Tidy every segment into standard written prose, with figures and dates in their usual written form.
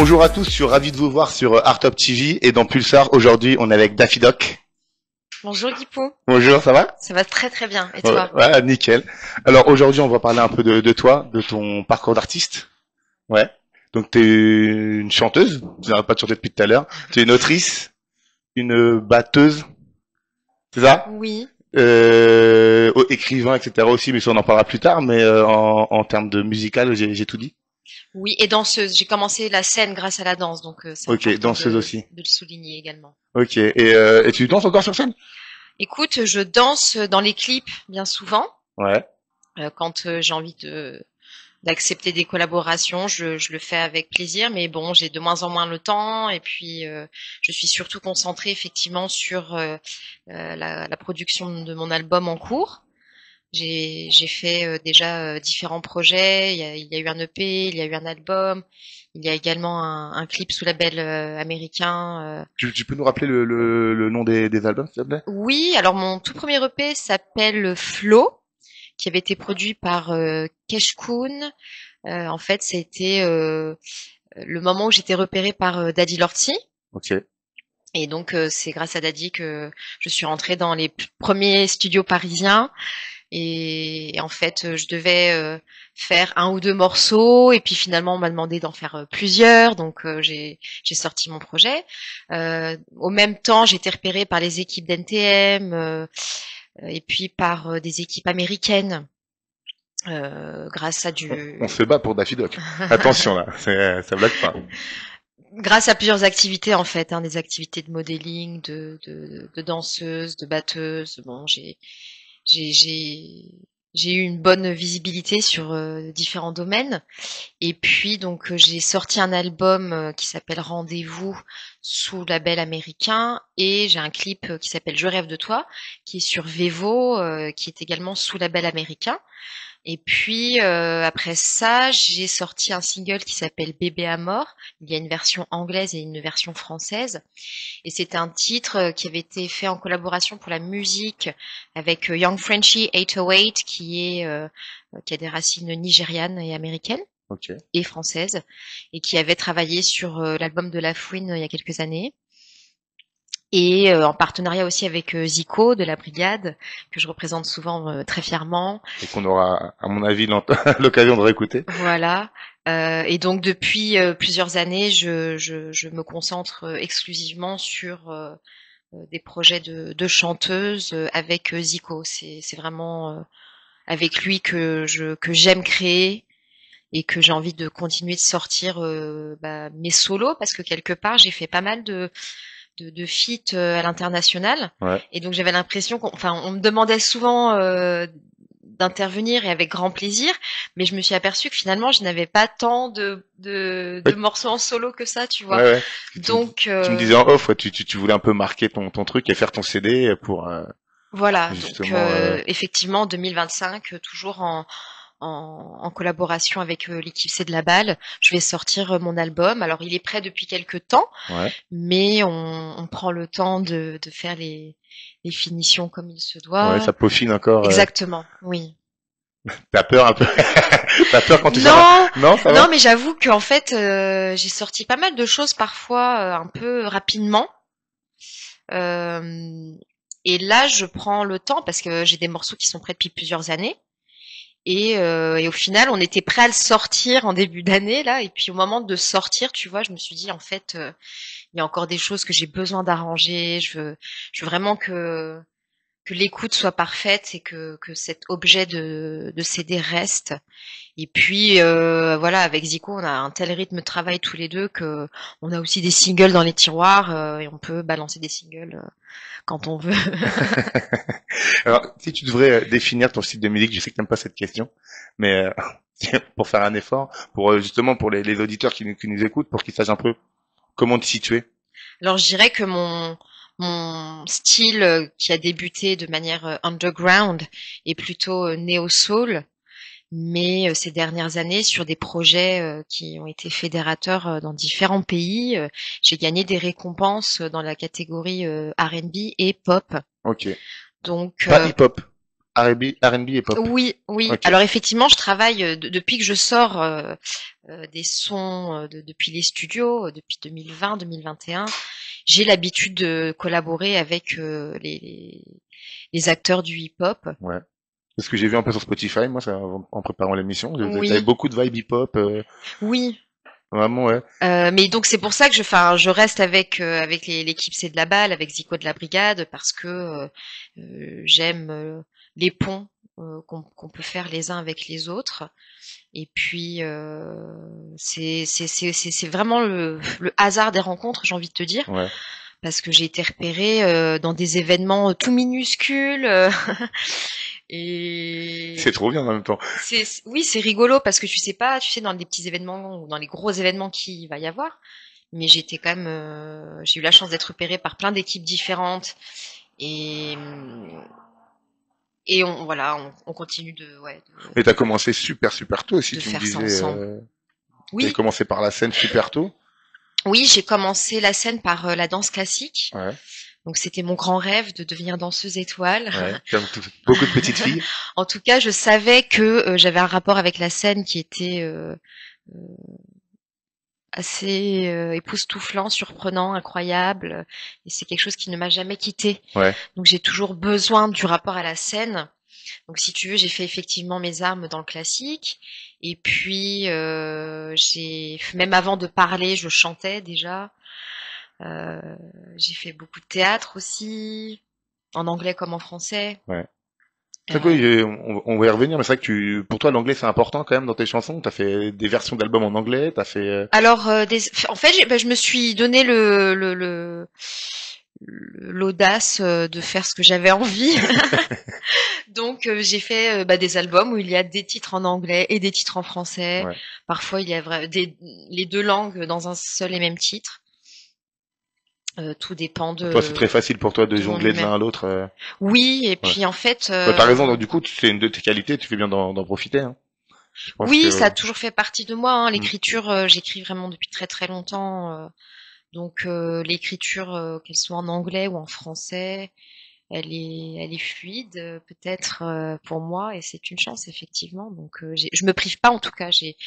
Bonjour à tous, je suis ravi de vous voir sur Art Top TV et dans Pulsar. Aujourd'hui, on est avec Daffy Doc. Bonjour Guipou, Bonjour, ça va? ça va très très bien. Et Ouais, toi? ouais, nickel. Alors aujourd'hui, on va parler un peu de toi, de ton parcours d'artiste. Ouais. Donc t'es une chanteuse, tu n'arrêtes pas de chanter depuis tout à l'heure. Tu es une autrice, une batteuse, c'est ça? Oui, Écrivain, etc. aussi, mais ça on en parlera plus tard. Mais en termes de musical, j'ai tout dit. oui, et danseuse. J'ai commencé la scène grâce à la danse, donc c'est Ok, important danseuse aussi. de le souligner également. Ok. Et tu danses encore sur scène? Écoute, je danse dans les clips bien souvent. Ouais. Quand j'ai envie d'accepter des collaborations, je le fais avec plaisir, mais bon, j'ai de moins en moins le temps et puis je suis surtout concentrée effectivement sur la production de mon album en cours. J'ai fait déjà différents projets. Il y a eu un EP, il y a eu un album, il y a également un clip sous label américain. Tu peux nous rappeler le nom des albums, s'il te plaît? Oui, alors mon tout premier EP s'appelle Flow, qui avait été produit par Kesh Kun. En fait, c'était le moment où j'étais repérée par Daddy Lorty. Ok. Et donc, c'est grâce à Daddy que je suis rentrée dans les premiers studios parisiens. Et en fait, je devais faire un ou deux morceaux, et puis finalement, on m'a demandé d'en faire plusieurs, donc j'ai sorti mon projet. Au même temps, j'ai été repérée par les équipes d'NTM et puis par des équipes américaines, grâce à On se bat pour Daffy Duck. Attention là, ça blague pas. grâce à plusieurs activités en fait, hein, des activités de modeling, de danseuse, de batteuse. Bon, j'ai j'ai j'ai eu une bonne visibilité sur différents domaines. Et puis donc j'ai sorti un album qui s'appelle Rendez-vous sous label américain, et j'ai un clip qui s'appelle Je rêve de toi, qui est sur Vevo, qui est également sous label américain. Et puis après ça, j'ai sorti un single qui s'appelle Bébé à mort. Il y a une version anglaise et une version française. Et c'est un titre qui avait été fait en collaboration pour la musique avec Young Frenchie 808, qui a des racines nigérianes et américaines Ok. et françaises, et qui avait travaillé sur l'album de La Fouine il y a quelques années. Et en partenariat aussi avec Zico de la Brigade, que je représente souvent très fièrement. Et qu'on aura, à mon avis, l'occasion de réécouter. Voilà. Et donc depuis plusieurs années, je me concentre exclusivement sur des projets de chanteuse avec Zico. C'est vraiment avec lui que j'aime créer et que j'ai envie de continuer de sortir mes solos, parce que quelque part j'ai fait pas mal de feats à l'international, Ouais. et donc j'avais l'impression on me demandait souvent d'intervenir, et avec grand plaisir, mais je me suis aperçue que finalement je n'avais pas tant de Ouais, morceaux en solo que ça, tu vois. ouais. Parce que Donc tu me disais en off, ouais, tu voulais un peu marquer ton truc et faire ton CD pour voilà, donc justement. effectivement 2025, toujours en collaboration avec l'équipe C'est de la balle, je vais sortir mon album. Alors il est prêt depuis quelques temps, Ouais. mais on prend le temps de faire les finitions comme il se Ouais, doit. ça peaufine encore. Exactement, oui. T'as peur un peu. T'as peur quand tu sors Non, Non, ça non, va? mais j'avoue qu'en fait, j'ai sorti pas mal de choses parfois un peu rapidement. Euh, et là, je prends le temps parce que j'ai des morceaux qui sont prêts depuis plusieurs années. Et au final, on était prêt à le sortir en début d'année là. Et puis au moment de sortir, tu vois, je me suis dit en fait, il y a encore des choses que j'ai besoin d'arranger. Je veux vraiment que l'écoute soit parfaite, et que cet objet de CD reste. Et puis voilà, avec Zico, on a un tel rythme de travail tous les deux que on a aussi des singles dans les tiroirs, et on peut balancer des singles quand on veut. Alors, si tu devrais définir ton style de musique, je sais que t'aimes pas cette question, mais pour faire un effort, pour justement pour les auditeurs qui nous écoutent, pour qu'ils sachent un peu comment te situer. Alors je dirais que mon style qui a débuté de manière underground est plutôt néo-soul, mais ces dernières années, sur des projets qui ont été fédérateurs dans différents pays, j'ai gagné des récompenses dans la catégorie R&B et pop. Ok. Donc Pas hip-hop. R&B et pop. Oui, oui. Ok. Alors effectivement, je travaille depuis que je sors des sons depuis les studios, depuis 2020-2021. J'ai l'habitude de collaborer avec les acteurs du hip-hop. Ouais. C'est ce que j'ai vu un peu sur Spotify, moi, ça, en préparant l'émission. T'avais Oui, beaucoup de vibe hip-hop, oui. vraiment, ouais. Mais donc c'est pour ça que je reste avec l'équipe C'est de la balle, avec Zico de la brigade, parce que j'aime les ponts qu'on peut faire les uns avec les autres. Et puis c'est vraiment le hasard des rencontres, j'ai envie de te dire, Ouais. parce que j'ai été repérée dans des événements tout minuscules C'est et trop bien en même temps. oui, c'est rigolo parce que tu sais pas, tu sais, dans des petits événements ou dans les gros événements qu'il va y avoir. Mais j'étais quand même, j'ai eu la chance d'être repérée par plein d'équipes différentes et voilà, on continue Mais t'as commencé super super tôt aussi, de tu me faire ça disais. ensemble. T'as Oui, commencé par la scène super tôt. oui, j'ai commencé la scène par la danse classique. Ouais. Donc c'était mon grand rêve de devenir danseuse étoile. Ouais. Comme beaucoup de petites filles. En tout cas, je savais que j'avais un rapport avec la scène qui était assez époustouflant, surprenant, incroyable. Et c'est quelque chose qui ne m'a jamais quitté. Ouais. Donc j'ai toujours besoin du rapport à la scène. Donc si tu veux, j'ai fait effectivement mes armes dans le classique. Et puis j'ai même avant de parler, je chantais déjà. Euh, j'ai fait beaucoup de théâtre aussi, en anglais comme en français. Ouais. C'est quoi, Euh, on va y revenir, mais c'est vrai que pour toi, l'anglais, c'est important quand même dans tes chansons. T'as fait des versions d'albums en anglais, t'as fait, alors, en fait, je me suis donné l'audace de faire ce que j'avais envie. Donc, j'ai fait des albums où il y a des titres en anglais et des titres en français. ouais. Parfois, il y a les deux langues dans un seul et même titre. Tout dépend Toi, c'est très facile pour toi de de mon jongler de humeur. l'un à l'autre. Oui, et Ouais. puis en fait, Bah, t'as raison, donc du coup, c'est une de tes qualités, tu fais bien d'en profiter, hein. Je pense oui, que, ça a toujours fait partie de moi, hein. mm, L'écriture, j'écris vraiment depuis très très longtemps. Donc l'écriture, qu'elle soit en anglais ou en français, elle est fluide, peut-être pour moi, et c'est une chance effectivement. Donc je me prive pas en tout cas. J'ai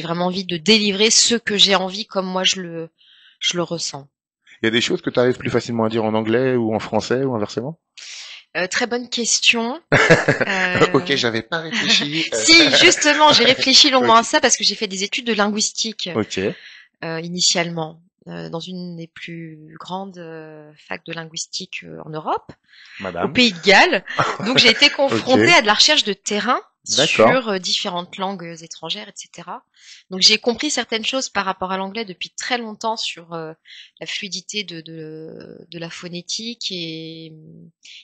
vraiment envie de délivrer ce que j'ai envie comme moi je le ressens. il y a des choses que tu arrives plus facilement à dire en anglais ou en français ou inversement? Très bonne question. Ok, Euh, j'avais pas réfléchi. Si justement j'ai réfléchi longuement à Ok. ça parce que j'ai fait des études de linguistique Ok, initialement dans une des plus grandes facs de linguistique en Europe, au madame. Pays de Galles. Donc j'ai été Ok, confrontée à de la recherche de terrain d'accord. sur différentes langues étrangères, etc. Donc j'ai compris certaines choses par rapport à l'anglais depuis très longtemps sur la fluidité de la phonétique et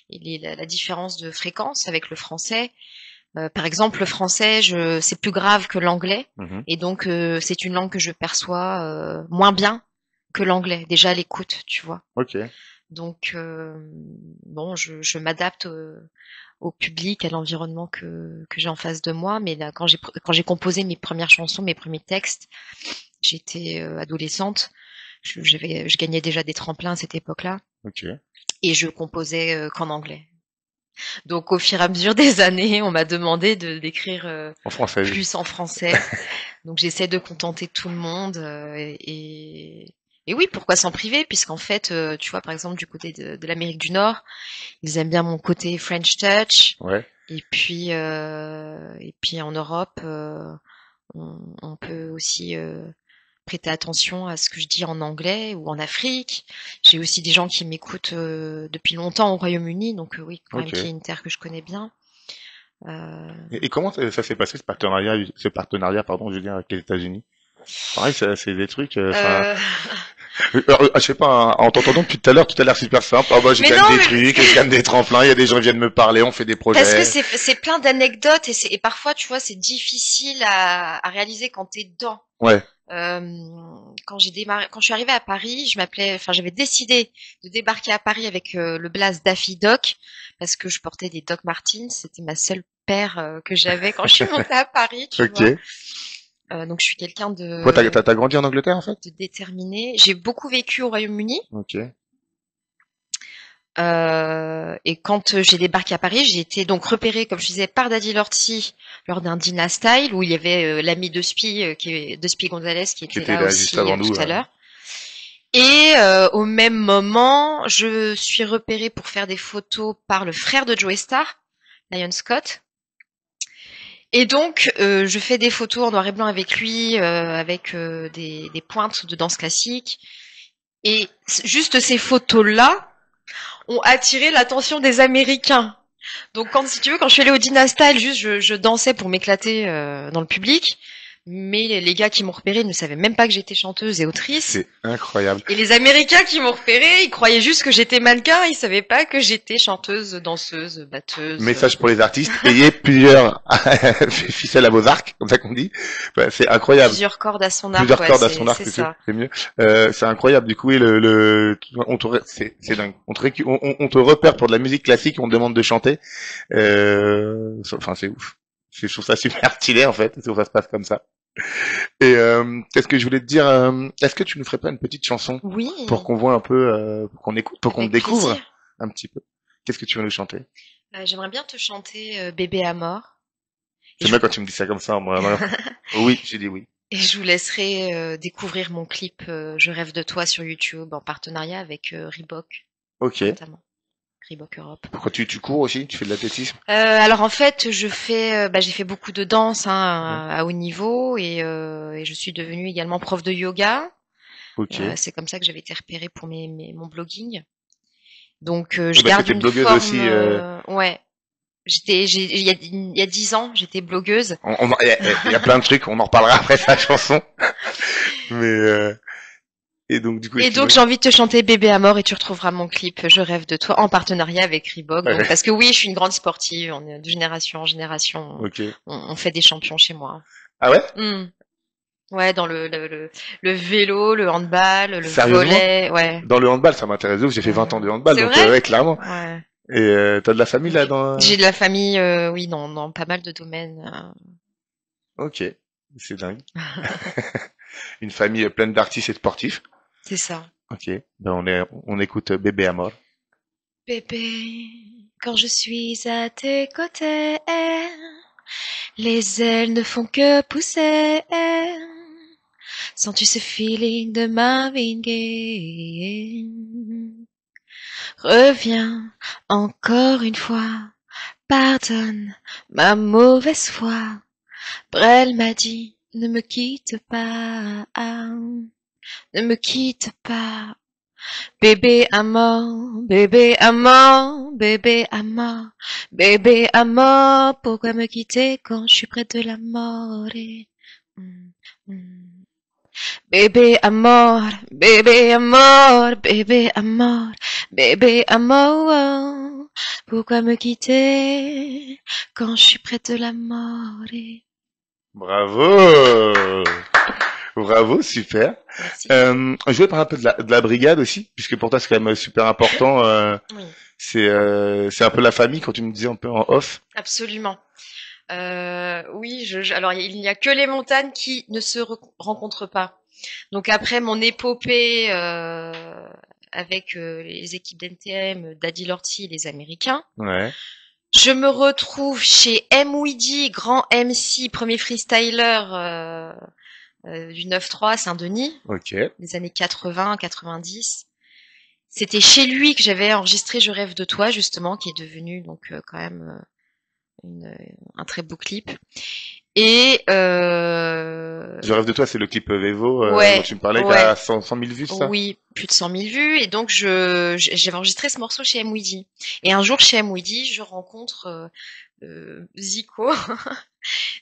la différence de fréquence avec le français. Par exemple, le français, c'est plus grave que l'anglais, Mhm. et donc c'est une langue que je perçois moins bien que l'anglais. Déjà à l'écoute, tu vois. Ok. Donc bon, je m'adapte au public, à l'environnement que j'ai en face de moi. Mais là, quand j'ai composé mes premières chansons, mes premiers textes, j'étais adolescente. Je gagnais déjà des tremplins à cette époque-là, Ok. et je composais qu'en anglais. Donc au fur et à mesure des années, on m'a demandé d'écrire En française. plus en français. Donc j'essaie de contenter tout le monde et oui, pourquoi s'en priver puisqu'en fait, tu vois, par exemple du côté de l'Amérique du Nord, ils aiment bien mon côté French touch. Ouais. Et puis en Europe, on peut aussi prêter attention à ce que je dis en anglais ou en Afrique. J'ai aussi des gens qui m'écoutent depuis longtemps au Royaume-Uni, donc oui, quand même qui est Ok. une terre que je connais bien. Euh, Et comment ça s'est passé ce partenariat, pardon, je veux dire, avec les États-Unis? Pareil, c'est des trucs, enfin, euh, je sais pas, hein, en t'entendant depuis tout à l'heure, tout a l'air super simple. Ah bah, je Mais gagne non, des mais trucs, je gagne des tremplins, il y a des gens qui viennent me parler, on fait des parce que projets. c'est plein d'anecdotes et parfois, tu vois, c'est difficile à réaliser quand t'es dedans. Ouais. Quand je suis arrivée à Paris, j'avais décidé de débarquer à Paris avec le blaze Daffy Duck parce que je portais des Doc Martens. C'était ma seule paire que j'avais quand je suis montée à Paris, tu vois. Ok. Donc je suis quelqu'un Toi, t'as grandi en Angleterre, en fait? de déterminé. J'ai beaucoup vécu au Royaume-Uni. Ok. Et quand j'ai débarqué à Paris, j'ai été donc repérée, comme je disais, par Daddy Lorty lors d'un Dina Style où il y avait l'ami de Spi, de Spi Gonzalez, qui Qui était était là là juste aussi avant nous. tout à l'heure. Et au même moment, je suis repérée pour faire des photos par le frère de Joey Starr, Lion Scott. Et donc, je fais des photos en noir et blanc avec lui, avec des pointes de danse classique. Et juste ces photos-là ont attiré l'attention des Américains. Donc, si tu veux, quand je suis allée au Dina Style, juste je dansais pour m'éclater dans le public. Mais les gars qui m'ont repérée ne savaient même pas que j'étais chanteuse et autrice. C'est incroyable. Et les Américains qui m'ont repérée, ils croyaient juste que j'étais mannequin, ils savaient pas que j'étais chanteuse, danseuse, batteuse. Message pour les artistes, ayez plusieurs ficelles à vos arcs, comme ça qu'on dit. Bah, c'est incroyable. Plusieurs cordes à son arc, Plusieurs ouais, cordes à son arc, c'est ça. c'est mieux. C'est incroyable. Du coup, oui, c'est dingue. On te repère pour de la musique classique, on te demande de chanter. Enfin, c'est ouf. Je trouve ça super stylé, en fait. Ça se passe comme ça. Et qu'est-ce que je voulais te dire est-ce que tu nous ferais pas une petite chanson Oui. pour qu'on voit un peu, pour qu'on écoute, pour qu'on te découvre Plaisir. un petit peu. Qu'est-ce que tu veux nous chanter? J'aimerais bien te chanter Bébé à mort. C'est bien quand tu me dis ça comme ça, moi. Oui, j'ai dit oui. Et je vous laisserai découvrir mon clip Je rêve de toi sur YouTube en partenariat avec Reebok, Ok. notamment. Reebok Europe. Pourquoi tu cours aussi? Tu fais de l'athlétisme? Alors en fait, j'ai fait beaucoup de danse à haut niveau et je suis devenue également prof de yoga. Ok. C'est comme ça que j'avais été repérée pour mon blogging. Donc je Oui, parce que garde t'es une blogueuse forme. aussi. Ouais. Il y a 10 ans, j'étais blogueuse. Il y a plein de trucs, on en reparlera après sa chanson. Mais et donc du coup. Et donc j'ai envie de te chanter Bébé à mort et tu retrouveras mon clip Je rêve de toi en partenariat avec Reebok. Donc, parce que oui, je suis une grande sportive, on est de génération en génération. Ok. On fait des champions chez moi. Ah ouais? Ouais, dans le vélo, le handball, le Sérieusement? volley, ouais. Dans le handball, ça m'intéresse. J'ai fait 20 ans de handball, C'est donc vrai ouais, clairement. Ouais. Et t'as de la famille là dans. J'ai de la famille, oui, dans pas mal de domaines. Ok, c'est dingue. Une famille pleine d'artistes et de sportifs. C'est ça. Ok, ben on écoute Bébé à mort. Bébé, quand je suis à tes côtés, les ailes ne font que pousser. Sens-tu ce feeling de Marvin Gaye? Reviens encore une fois, pardonne ma mauvaise foi. Brel m'a dit, ne me quitte pas, ne me quitte pas. Bébé à mort, bébé à mort, bébé à mort, bébé à mort. Pourquoi me quitter quand je suis près de la mort? Bébé à mort, bébé à mort, bébé à mort, bébé à mort. Pourquoi me quitter quand je suis près de la mort? Bravo! Bravo, super. Merci. Je voulais parler un peu de la brigade aussi, puisque pour toi c'est quand même super important. Oui. C'est un peu la famille quand tu me disais un peu en off. Absolument. Oui, alors il n'y a que les montagnes qui ne se rencontrent pas. Donc après mon épopée avec les équipes d'NTM, Daddy Lorty et les Américains, Ouais. je me retrouve chez M. Weedy, grand MC, premier freestyler du 9-3 Saint-Denis, Ok. des années 80-90. C'était chez lui que j'avais enregistré Je rêve de toi, justement, qui est devenu donc quand même un très beau clip. Et Je rêve de toi, c'est le clip Vevo dont tu me parlais qui ouais. a 100 000 vues, ça? Oui, plus de 100 000 vues. Et donc j'avais enregistré ce morceau chez M. Weedy. Et un jour chez M. Weedy, je rencontre Zico,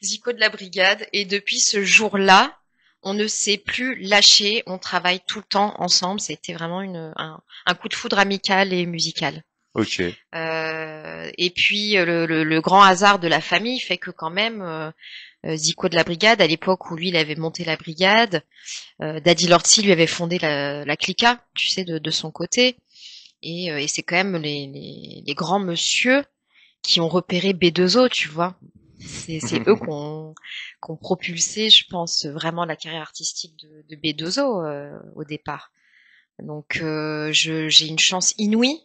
Zico de la brigade. Et depuis ce jour-là, on ne s'est plus lâché. On travaille tout le temps ensemble. C'était vraiment un coup de foudre amical et musical. Ok. Et puis le grand hasard de la famille fait que quand même Zico de la brigade, à l'époque où lui il avait monté la brigade, Daddy Lorty lui avait fondé la Clica, tu sais, de son côté. Et c'est quand même les grands monsieur qui ont repéré B2O, tu vois. C'est eux qui ont propulsé, je pense, vraiment la carrière artistique de B2O au départ. Donc j'ai une chance inouïe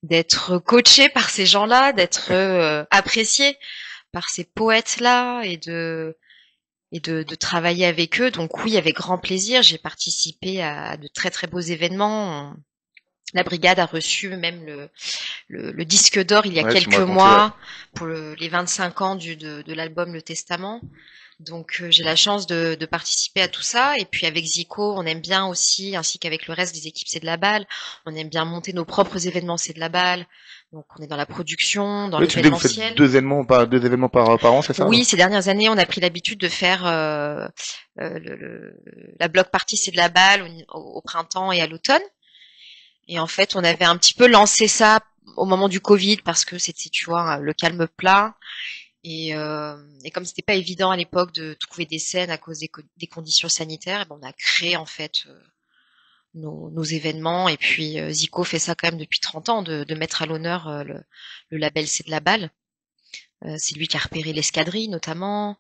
d'être coaché par ces gens-là, d'être apprécié par ces poètes-là et de travailler avec eux. Donc oui, avec grand plaisir, j'ai participé à de très très beaux événements. La brigade a reçu même le disque d'or il y a Ouais, tu m'as quelques raconté, ouais. mois pour les 25 ans de l'album Le Testament. Donc j'ai la chance de participer à tout ça. Et puis avec Zico, on aime bien aussi, ainsi qu'avec le reste des équipes C'est de la balle, on aime bien monter nos propres événements C'est de la balle. Donc on est dans la production, dans Oui, tu me dis que vous faites l'événementiel. deux événements par an, c'est ça, non? Oui, ces dernières années, on a pris l'habitude de faire la block party C'est de la balle au printemps et à l'automne. Et en fait, on avait un petit peu lancé ça au moment du Covid parce que c'était, tu vois, le calme plat. Et comme c'était pas évident à l'époque de trouver des scènes à cause des conditions sanitaires, eh ben, on a créé en fait nos événements. Et puis Zico fait ça quand même depuis 30 ans de mettre à l'honneur le label C'est de la balle. C'est lui qui a repéré l'escadrille notamment.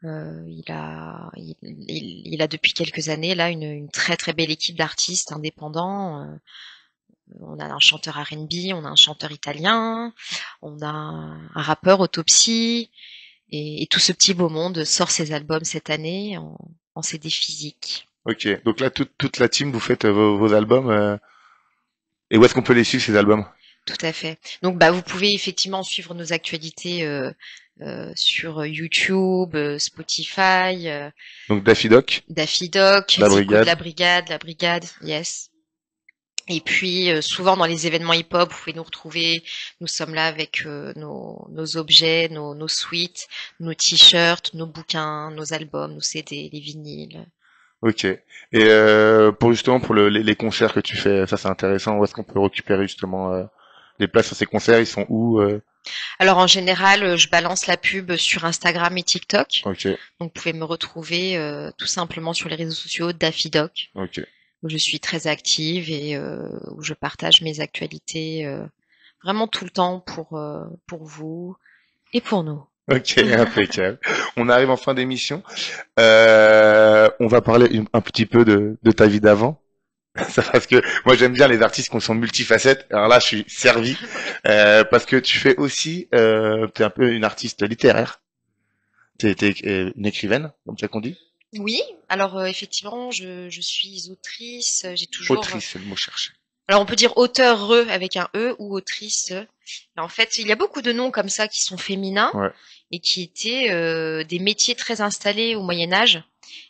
Il a depuis quelques années là une très très belle équipe d'artistes indépendants. On a un chanteur R&B, on a un chanteur italien, on a un rappeur Autopsie, et tout ce petit beau monde sort ses albums cette année en CD physique. Ok. Donc là, toute la team, vous faites vos albums. Et où est-ce qu'on peut les suivre, ces albums? Tout à fait. Donc bah vous pouvez effectivement suivre nos actualités sur YouTube, Spotify, Donc Daffy Doc, Daffy Doc, La Zico de Brigade. la brigade, yes. Et puis souvent dans les événements hip-hop, vous pouvez nous retrouver. Nous sommes là avec nos objets, nos suites, nos t-shirts, nos bouquins, nos albums, nos CD, les vinyles. Ok. Et pour les concerts que tu fais, ça c'est intéressant. Où est-ce qu'on peut récupérer justement les places à ces concerts? Ils sont où? Alors en général, je balance la pub sur Instagram et TikTok. Ok. Donc vous pouvez me retrouver tout simplement sur les réseaux sociaux Daffydoc, Ok. où je suis très active et où je partage mes actualités vraiment tout le temps pour vous et pour nous. Ok, impeccable. On arrive en fin d'émission. On va parler un petit peu de ta vie d'avant. Ça, parce que moi j'aime bien les artistes qui sont multifacettes. Alors là, je suis servi parce que tu fais aussi, t'es un peu une artiste littéraire. T'es une écrivaine, comme ça qu'on dit. Oui, alors effectivement, je suis autrice, j'ai toujours. Autrice, c'est le mot cherché. Alors on peut dire auteur avec un E ou autrice. Et en fait, il y a beaucoup de noms comme ça qui sont féminins Ouais. et qui étaient des métiers très installés au Moyen Âge.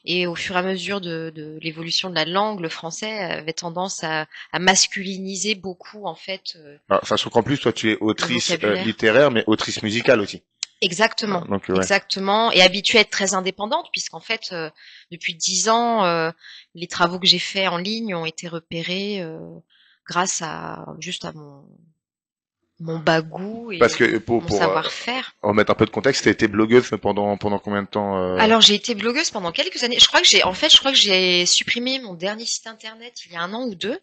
Et au fur et à mesure de l'évolution de la langue, le français avait tendance à masculiniser beaucoup en fait Alors, sachant qu'en plus, toi, tu es le autrice vocabulaire. littéraire, mais autrice musicale aussi. Exactement, Donc ouais. exactement, et habituée à être très indépendante, puisqu'en fait, depuis 10 ans, les travaux que j'ai faits en ligne ont été repérés grâce à juste à mon bagou Parce que et mon savoir-faire. remettre un peu de contexte, t'as été blogueuse pendant combien de temps Alors j'ai été blogueuse pendant quelques années. Je crois que j'ai supprimé mon dernier site internet il y a un an ou deux.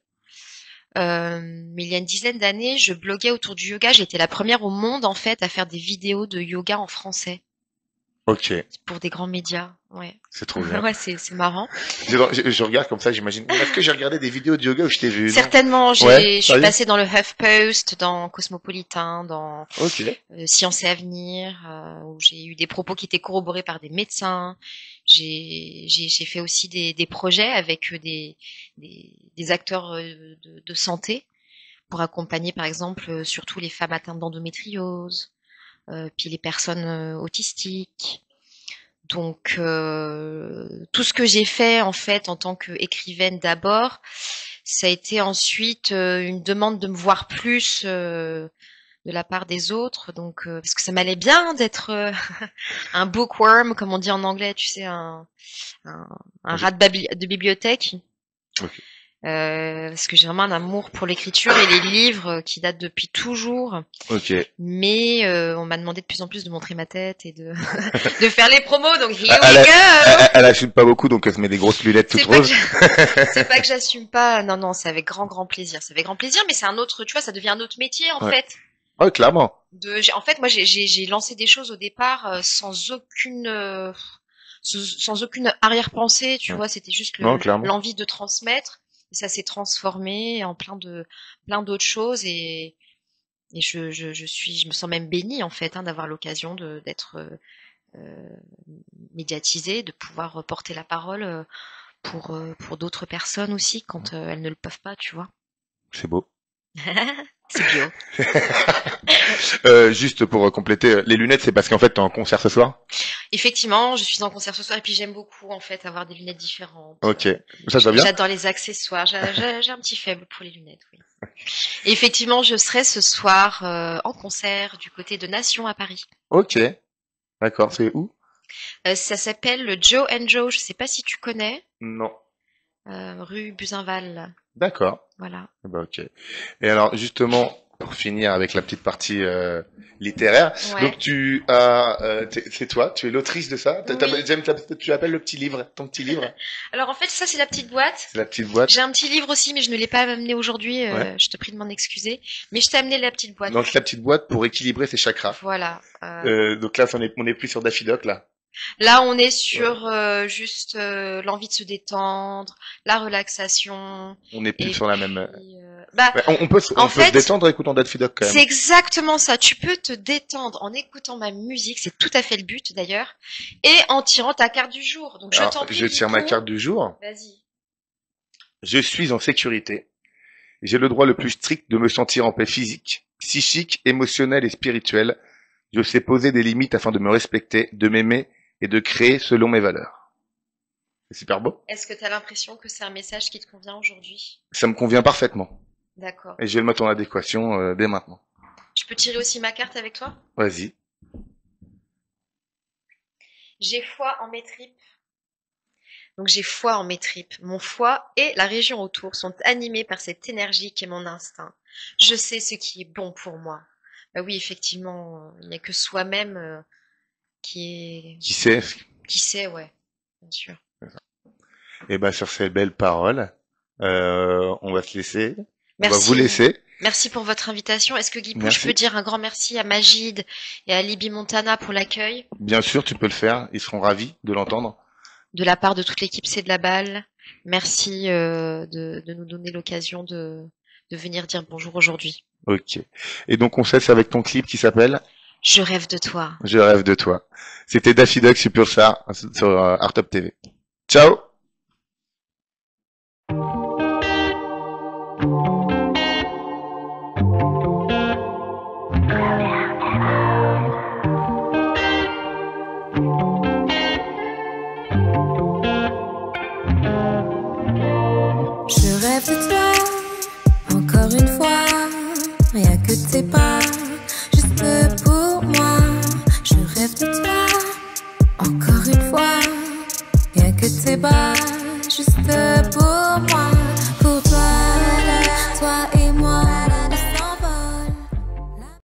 Mais il y a une dizaine d'années, je bloguais autour du yoga. J'ai été la première au monde en fait à faire des vidéos de yoga en français. Ok, Pour des grands médias, ouais. c'est trop bien. Ouais, c'est marrant. Je regarde comme ça, j'imagine. Est-ce que j'ai regardé des vidéos de yoga où je t'ai vu, non? Certainement, Ouais, je suis sérieux? passée dans le HuffPost, dans Cosmopolitan, dans Ok. Science et Avenir, où j'ai eu des propos qui étaient corroborés par des médecins. J'ai fait aussi des projets avec des acteurs de santé pour accompagner, par exemple, surtout les femmes atteintes d'endométriose, puis les personnes autistiques. Donc tout ce que j'ai fait en fait en tant qu'écrivaine d'abord, ça a été ensuite une demande de me voir plus de la part des autres. Donc parce que ça m'allait bien d'être un bookworm comme on dit en anglais, tu sais, un, un Ok. rat de bibliothèque. Ok. Parce que j'ai vraiment un amour pour l'écriture et les livres qui datent depuis toujours. Ok. Mais on m'a demandé de plus en plus de montrer ma tête et de de faire les promos. Donc here Elle, we go. elle assume pas beaucoup, donc elle se met des grosses lunettes toutes C'est pas que roses. c'est pas que j'assume pas. Non, non, c'est avec grand, grand plaisir. C'est avec grand plaisir, mais c'est un autre, tu vois, ça devient un autre métier en Ouais. fait. Ouais, clairement. En fait, moi, j'ai lancé des choses au départ sans aucune arrière-pensée. Tu Ouais. vois, c'était juste Non, clairement. l'envie de transmettre. Ça s'est transformé en plein d'autres choses et je me sens même bénie en fait d'avoir l'occasion d'être médiatisée, de pouvoir porter la parole pour d'autres personnes aussi quand elles ne le peuvent pas, tu vois. C'est beau. C'est bio. Juste pour compléter, les lunettes, c'est parce qu'en fait, t'es en concert ce soir? Effectivement, je suis en concert ce soir et puis j'aime beaucoup en fait avoir des lunettes différentes. Ok. Ça te va bien? J'adore les accessoires. J'ai un petit faible pour les lunettes, oui. Et effectivement, je serai ce soir en concert du côté de Nation à Paris. Ok. D'accord. C'est où? Ça s'appelle le Joe and Joe. Je sais pas si tu connais. Non. Rue Buzenval. D'accord. Voilà. Bah, ok. Et alors, justement, pour finir avec la petite partie littéraire, Ouais. donc tu as, c'est toi, tu es l'autrice de ça. Oui. Tu appelles le petit livre, ton petit livre. Alors en fait, ça c'est la petite boîte. C'est la petite boîte. J'ai un petit livre aussi, mais je ne l'ai pas amené aujourd'hui. Ouais. Je te prie de m'en excuser. Mais je t'ai amené la petite boîte. Donc la petite boîte pour équilibrer ses chakras. Voilà. Donc là, on est plus sur Daffy Duck là. Là, on est sur juste l'envie de se détendre, la relaxation. On est plus Et sur la même. puis, bah, Ouais, on peut en se fait, détendre en écoutant Daffy Duck quand c'est même. exactement ça. Tu peux te détendre en écoutant ma musique, c'est tout à fait le but d'ailleurs, et en tirant ta carte du jour. Donc je Alors, t'en prie, je tire ma Guico. carte du jour. Vas-y. Je suis en sécurité. J'ai le droit le plus strict de me sentir en paix physique, psychique, émotionnelle et spirituelle. Je sais poser des limites afin de me respecter, de m'aimer et de créer selon mes valeurs. C'est super beau. Est-ce que tu as l'impression que c'est un message qui te convient aujourd'hui? Ça me convient parfaitement. D'accord. Et je vais le mettre en adéquation dès maintenant. Je peux tirer aussi ma carte avec toi? Vas-y. J'ai foi en mes tripes. Donc j'ai foi en mes tripes. Mon foie et la région autour sont animés par cette énergie qui est mon instinct. Je sais ce qui est bon pour moi. Bah oui, effectivement, il n'y a que soi-même qui Qui sait? sait, ouais, bien sûr. Et ben sur ces belles paroles, on va se laisser. On va Merci. vous laisser. Merci pour votre invitation. Est-ce que Guipou, Merci. je peux dire un grand merci à Magid et à Libby Montana pour l'accueil Bien sûr, tu peux le faire. Ils seront ravis de l'entendre. de la part de toute l'équipe C'est de la balle. Merci de nous donner l'occasion de venir dire bonjour aujourd'hui. Ok. Et donc on cesse avec ton clip qui s'appelle Je rêve de toi. Je rêve de toi. C'était Daffy Duck sur Pulsar sur Art Top TV. Ciao. Je rêve de toi, encore une fois, rien que tes pas, juste pour moi. Je rêve de toi, encore une fois, rien que tes pas, juste pour moi.